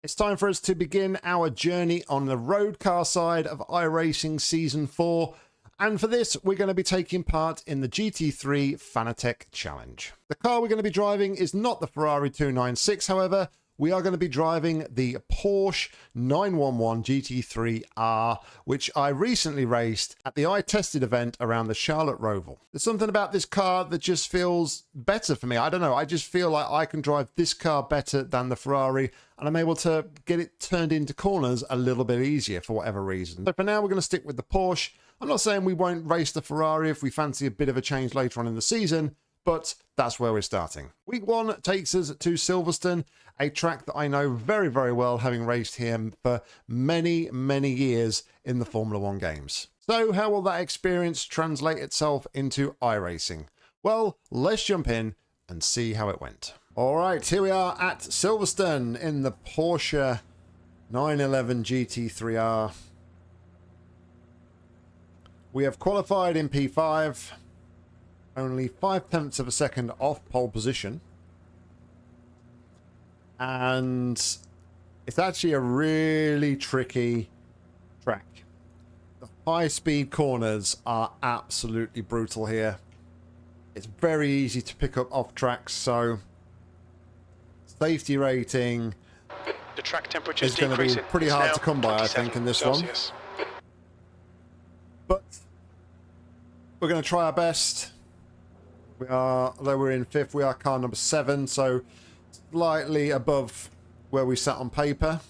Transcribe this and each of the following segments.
It's time for us to begin our journey on the road car side of iRacing Season 4. And for this, we're going to be taking part in the GT3 Fanatec Challenge. The car we're going to be driving is not the Ferrari 296, however. We are going to be driving the Porsche 911 GT3R, which I recently raced at the iTested event around the Charlotte Roval. There's something about this car that just feels better for me. I don't know. I just feel like I can drive this car better than the Ferrari, and I'm able to get it turned into corners a little bit easier for whatever reason. So for now, we're going to stick with the Porsche. I'm not saying we won't race the Ferrari if we fancy a bit of a change later on in the season, but that's where we're starting. Week 1 takes us to Silverstone, a track that I know very, very well, having raced here for many, many years in the Formula 1 games. So how will that experience translate itself into iRacing? Well, let's jump in and see how it went. All right, here we are at Silverstone in the Porsche 911 GT3R. We have qualified in P5. Only 0.5 of a second off pole position. And it's actually a really tricky track. The high-speed corners are absolutely brutal here. It's very easy to pick up off tracks, so safety rating the track temperature is going to be pretty hard to come by, I think, in this one. But we're going to try our best. We are, although we're in 5th, we are car number 7, so slightly above where we sat on paper.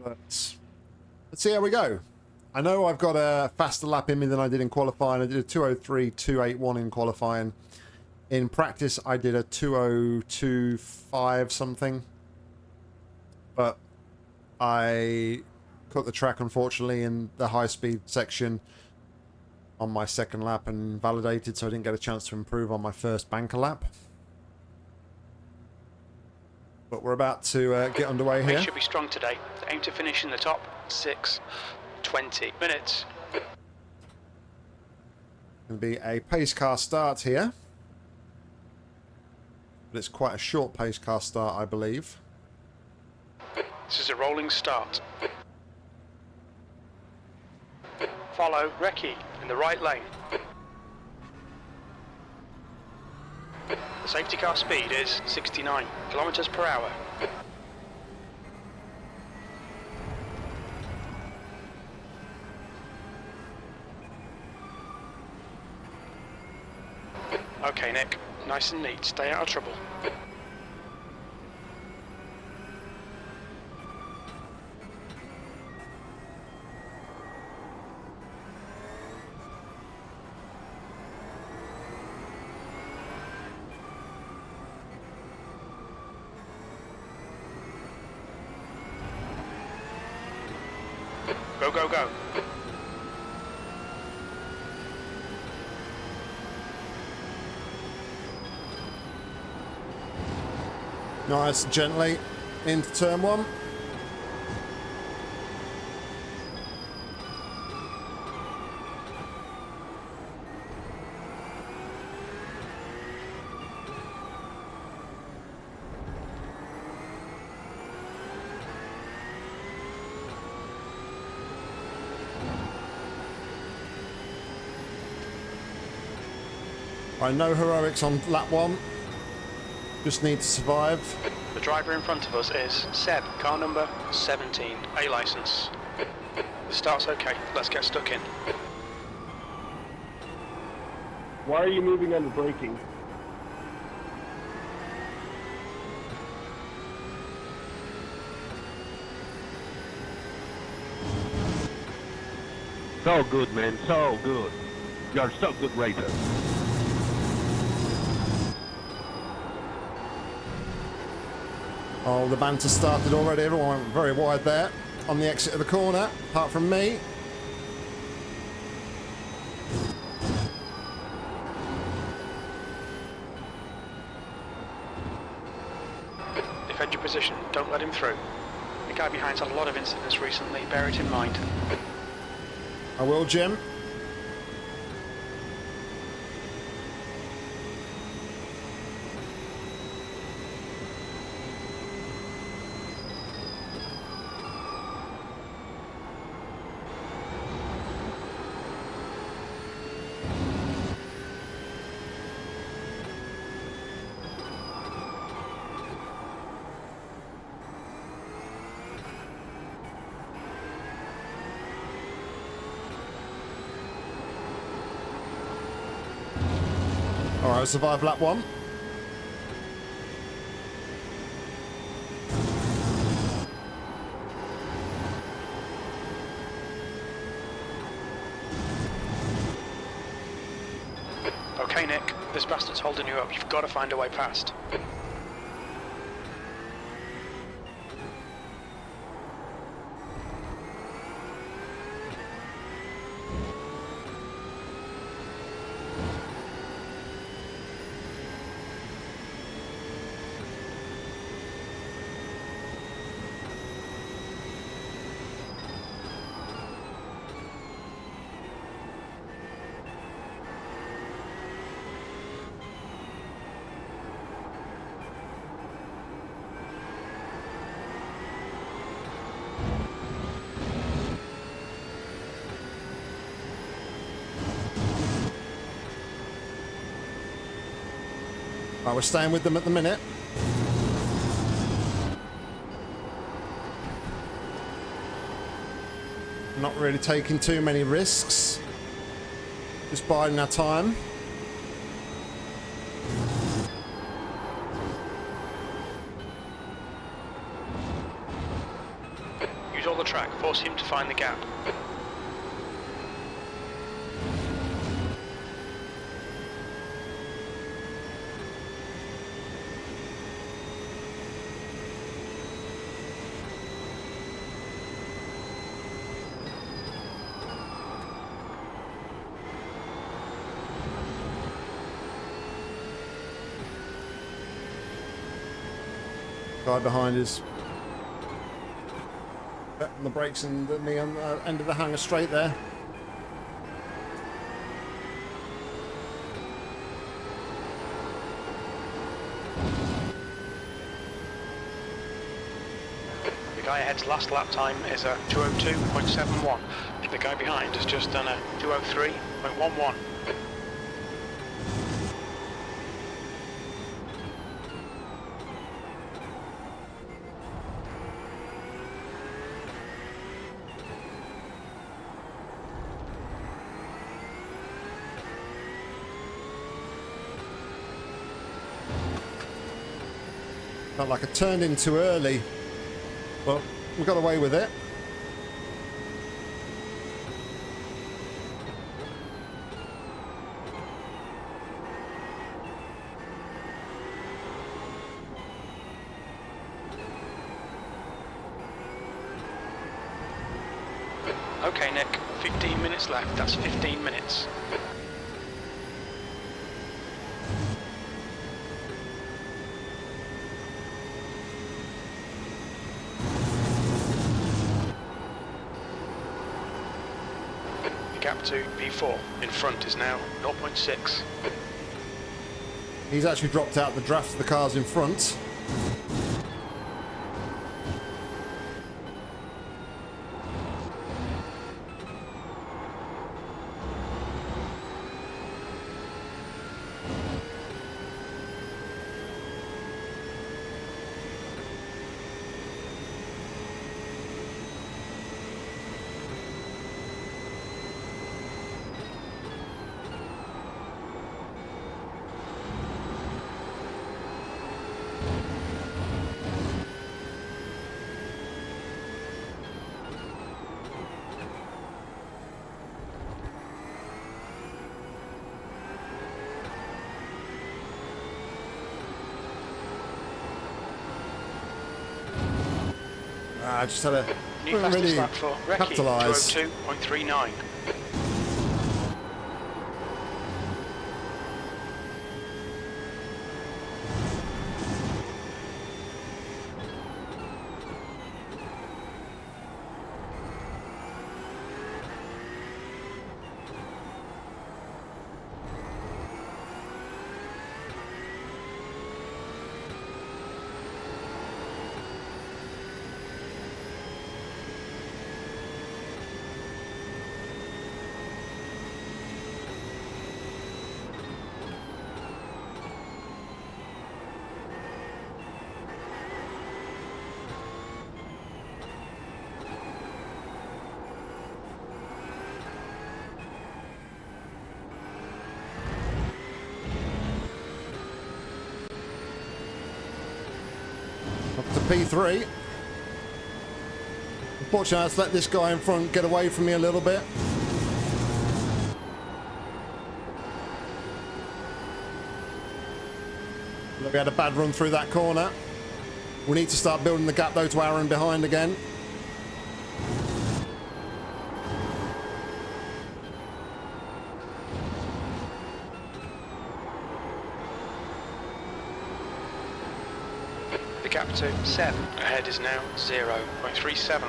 But let's see how we go. I know I've got a faster lap in me than I did in qualifying. I did a 2:03.281 in qualifying. In practice, I did a 2:02.5 something. But I cut the track, unfortunately, in the high-speed section on my second lap and validated, so I didn't get a chance to improve on my first banker lap. But we're about to get underway here. We should be strong today. Aim to finish in the top 6:20 minutes. Going to be a pace car start here. But it's quite a short pace car start, I believe. This is a rolling start. Follow Recce in the right lane. The safety car speed is 69 kilometers per hour. Okay, Nick, nice and neat, stay out of trouble. Go, go, go. Nice, gently into turn 1. No heroics on lap 1. Just need to survive. The driver in front of us is Seb, car number 17, A license. The start's okay, let's get stuck in. Why are you moving under braking? So good, man, so good. You're so good racer. Oh, the banter started already. Everyone went very wide there on the exit of the corner, apart from me. Defend your position, don't let him through. The guy behind's had a lot of incidents recently, bear it in mind. I will, Jim. Alright, I survived lap 1. Okay, Nick, this bastard's holding you up. You've got to find a way past. Right, we're staying with them at the minute. Not really taking too many risks. Just biding our time. Use all the track, force him to find the gap. Guy behind is on the brakes and me on the end of the hanger straight there. The guy ahead's last lap time is a 2:02.71. The guy behind has just done a 2:03.11. Felt like I turned in too early, but we got away with it. Okay, Nick, 15 minutes left. That's 15 minutes. Gap to P4 in front is now 0.6. He's actually dropped out the draft of the cars in front. I just had a New fastest really lap for Recce, capitalise. 2:02.39. P3. Unfortunately, let's let this guy in front get away from me a little bit. We had a bad run through that corner. We need to start building the gap though to Aaron behind again. The gap to Seb ahead is now 0.37.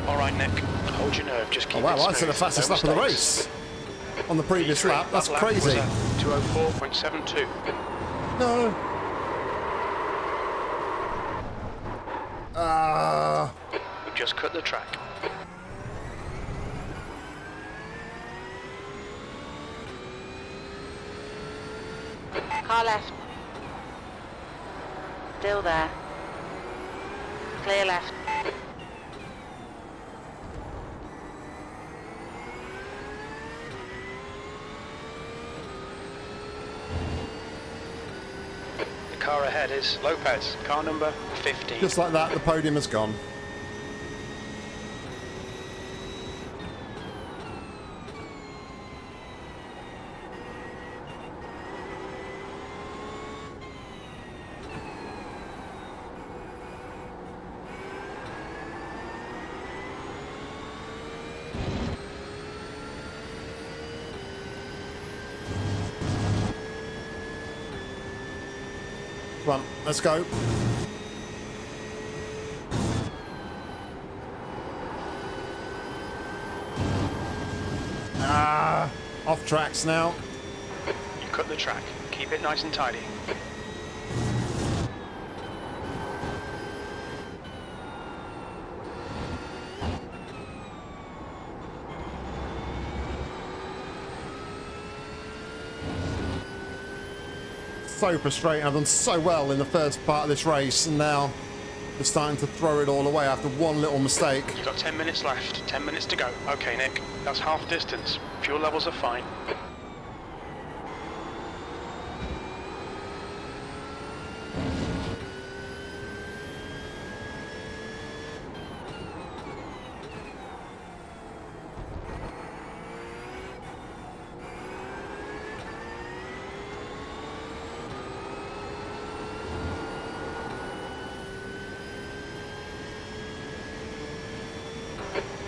All right, Nick, hold your nerve, just keep Oh wow, it that's smooth. the fastest No lap of the mistakes. race on the previous P3, lap. That's that lap crazy. was at 204.72. No. We've just cut the track. Car left. Still there. Clear left. The car ahead is Lopez, car number 15. Just like that, the podium has gone. Come on, let's go. Off tracks now. You cut the track. Keep it nice and tidy. So frustrating. I've done so well in the first part of this race, and now we're starting to throw it all away after one little mistake. You've got 10 minutes left, 10 minutes to go. Okay, Nick, that's half distance. Fuel levels are fine.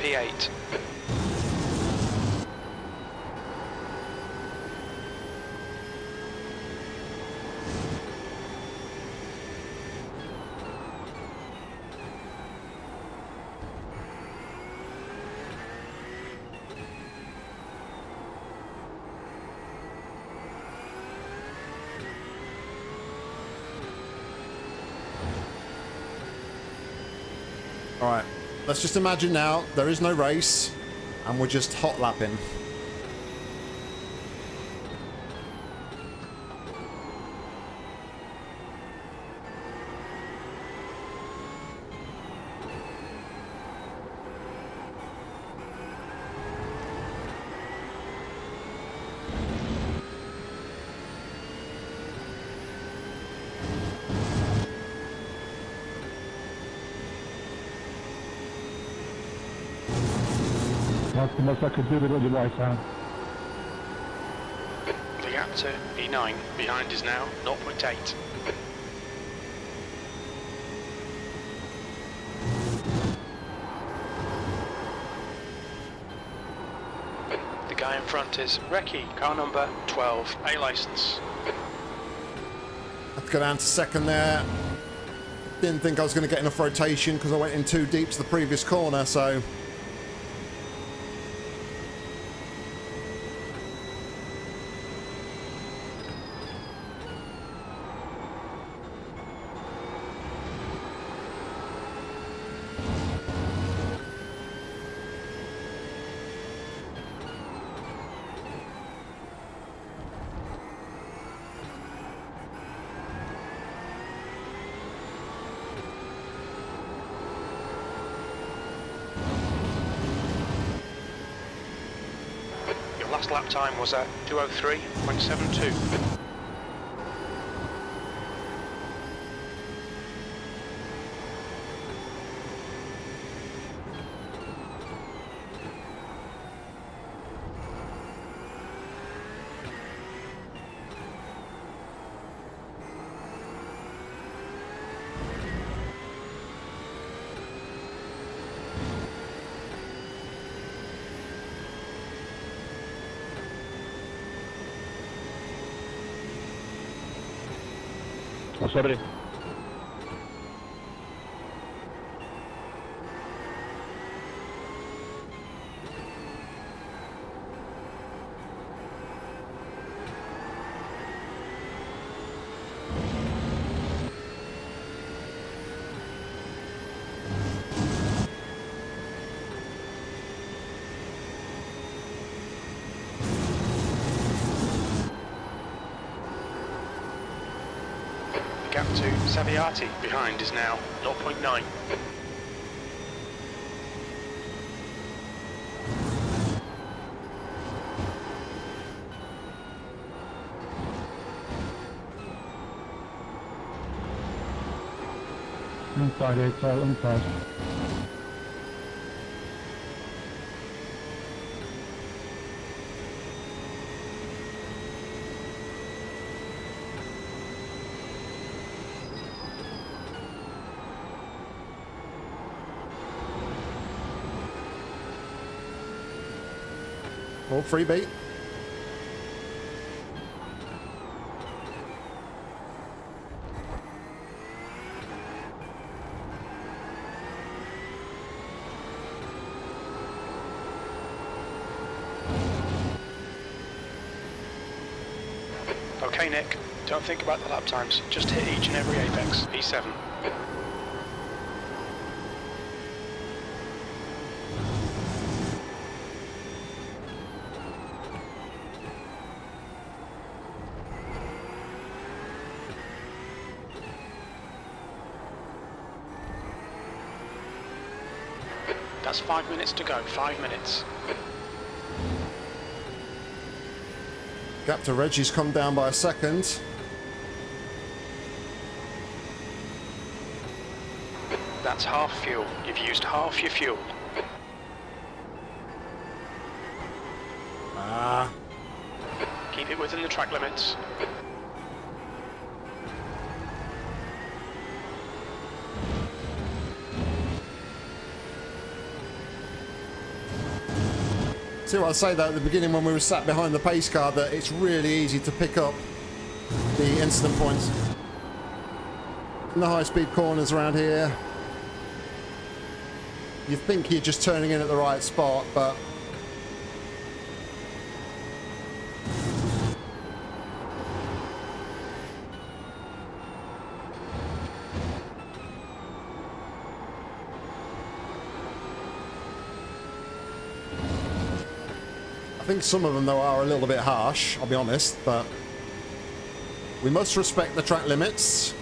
P8. All right, let's just imagine now there is no race, and we're just hot lapping. That's the most I could do with your right hand. The gap to P9 behind is now 0.8. The guy in front is Recce, car number 12, A license. Let's go down to second there. Didn't think I was going to get enough rotation because I went in too deep to the previous corner, so... last lap time was at 2:03.72. Oh, sorry. Gap to Saviati behind is now 0.9. Inside 8 tail, inside. Oh, free beat. Okay, Nick, don't think about the lap times. Just hit each and every apex. P7. That's 5 minutes to go. 5 minutes. Gap to Reggie's come down by a second. That's half fuel. You've used half your fuel. Ah. Keep it within the track limits. See what I say that at the beginning when we were sat behind the pace car, that it's really easy to pick up the incident points in the high-speed corners around here. You think you're just turning in at the right spot, but I think some of them, though, are a little bit harsh, I'll be honest, but we must respect the track limits.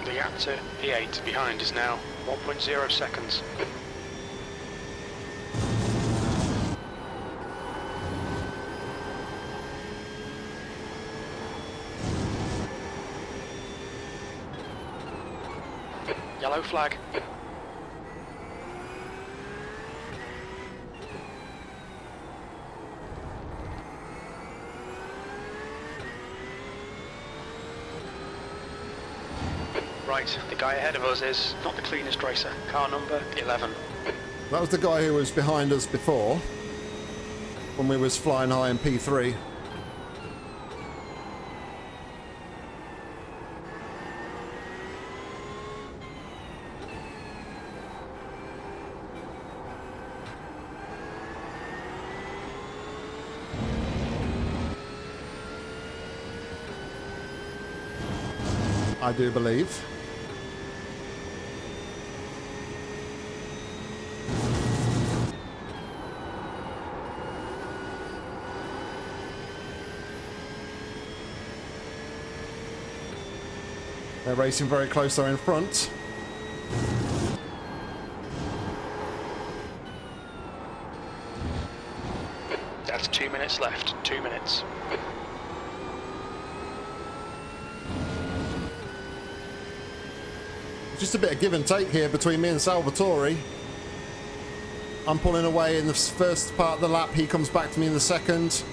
The gap to P8 behind is now 1.0 seconds. Yellow flag. Right, the guy ahead of us is not the cleanest racer. Car number 11. That was the guy who was behind us before, when we was flying high in P3. I do believe. They're racing very close though in front. That's 2 minutes left. 2 minutes. Just a bit of give and take here between me and Salvatore. I'm pulling away in the first part of the lap. He comes back to me in the second.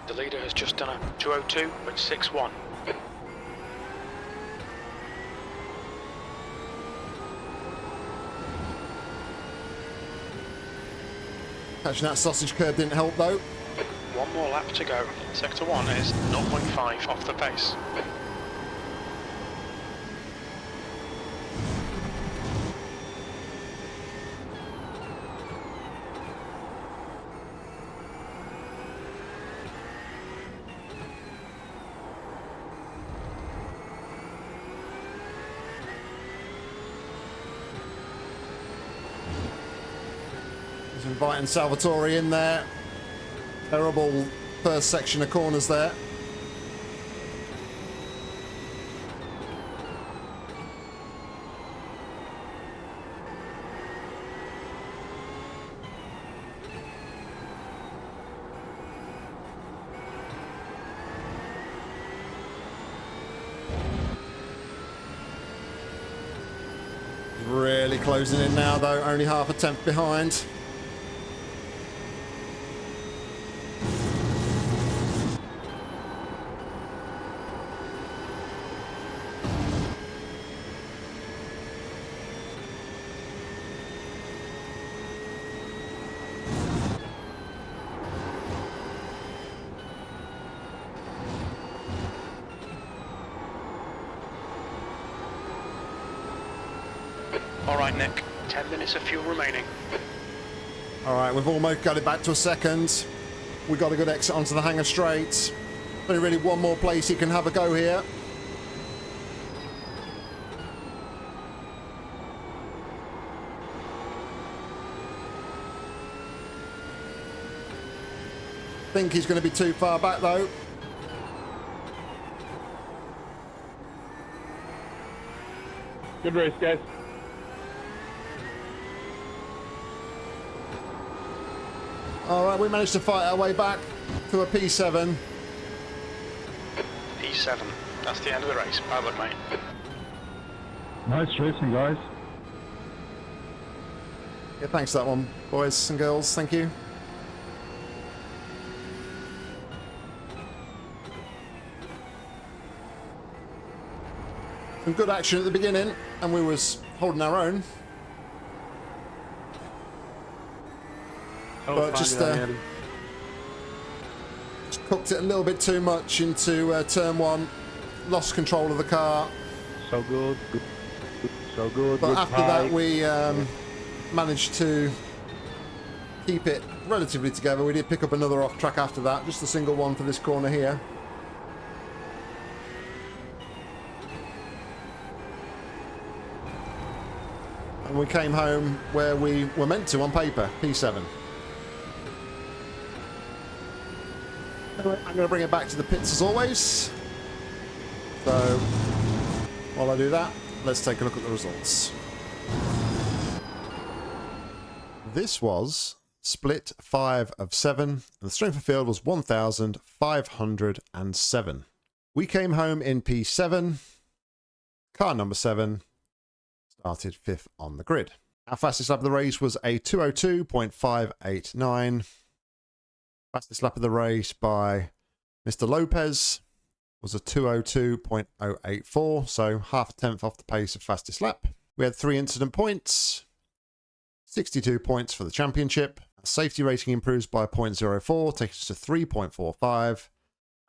The leader has just done a 2:02 at 6:1. Catching that sausage curve didn't help though. One more lap to go. Sector 1 is 0.5 off the pace. He's inviting Salvatore in there. Terrible first section of corners there. Really closing in now though, only half a tenth behind. Alright Nick, 10 minutes of fuel remaining. Alright, we've almost got it back to a second. We've got a good exit onto the hangar straight. Only really one more place he can have a go here. Think he's going to be too far back though. Good race, guys. Alright, we managed to fight our way back to a P7. P7. That's the end of the race. Bad luck, mate. Nice racing, guys. Yeah, thanks for that one, boys and girls. Thank you. Some good action at the beginning, and we was holding our own. But just cooked it a little bit too much into turn one. Lost control of the car. So good. So good. But good after fight. that, we managed to keep it relatively together. We did pick up another off track after that, just a single one for this corner here. And we came home where we were meant to on paper, P7. Anyway, I'm going to bring it back to the pits as always. So, while I do that, let's take a look at the results. This was split 5 of 7, and the strength of field was 1,507. We came home in P7. Car number 7 started 5th on the grid. Our fastest lap of the race was a 2:02.589. Fastest lap of the race by Mr. Lopez was a 2:02.084, so half a tenth off the pace of fastest lap. We had 3 incident points, 62 points for the championship. Safety rating improves by 0.04, taking us to 3.45.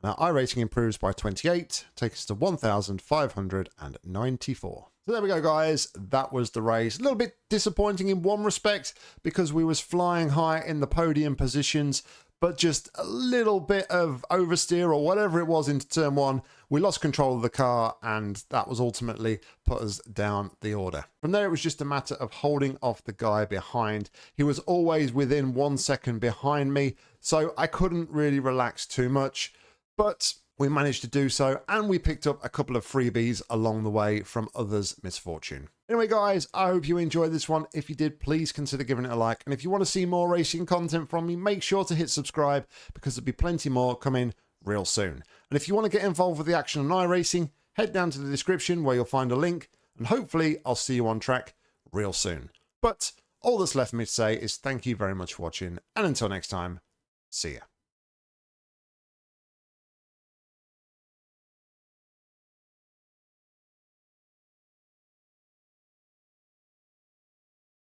Now iRacing improves by 28, takes us to 1,594. So there we go, guys. That was the race. A little bit disappointing in one respect because we was flying high in the podium positions, but just a little bit of oversteer or whatever it was into turn one. We lost control of the car and that was ultimately put us down the order. From there, it was just a matter of holding off the guy behind. He was always within 1 second behind me, so I couldn't really relax too much, but we managed to do so, and we picked up a couple of freebies along the way from others' misfortune. Anyway, guys, I hope you enjoyed this one. If you did, please consider giving it a like. And if you want to see more racing content from me, make sure to hit subscribe because there'll be plenty more coming real soon. And if you want to get involved with the action on iRacing, head down to the description where you'll find a link. And hopefully I'll see you on track real soon. But all that's left for me to say is thank you very much for watching. And until next time, see ya.